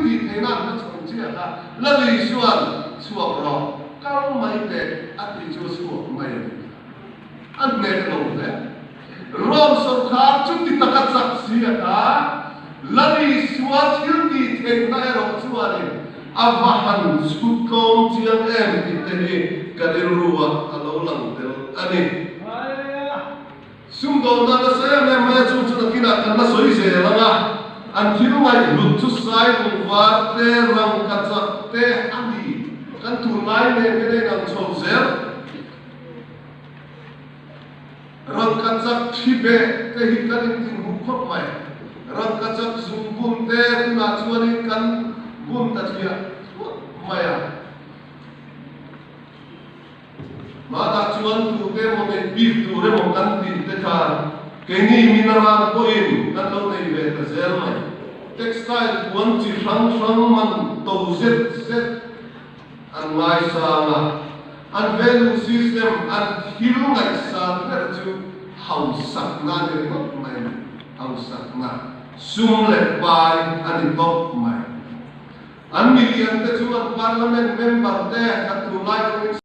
ti thế nào nó chọn chia cả là lý xuân xuộc rồi cao mấy tệ ăn đi cho xuộc mấy ăn mẹ lâu đấy rồi sau khác chút thì ta cắt sạc xia cả là lý xuân thiếu ti thế này rồi xuân này avahan sút công chiang em thì thế cái điều ruột alo lăng del anh sum do na saya memang cuma kina karena soi saya langa antiru mai lutu sai kumwarte ram kacak te andi kan tunai ne kene nang chozer ram kacak thibe te hikan tin bukhot mai ram kacak zumbun te tuna chuani kan bun tathia maya mata chuan tu te mo me bir tu re mo kan tin te khan keni mineral coin kan lo nei ve ta zel mai textile kuan chi sang man to zet an mai sa ma an value system an hilu ngai sa per chu hau sak na ne ko mai hau sak na sum le pai an top mai an million te chu an parliament member te ka tu lai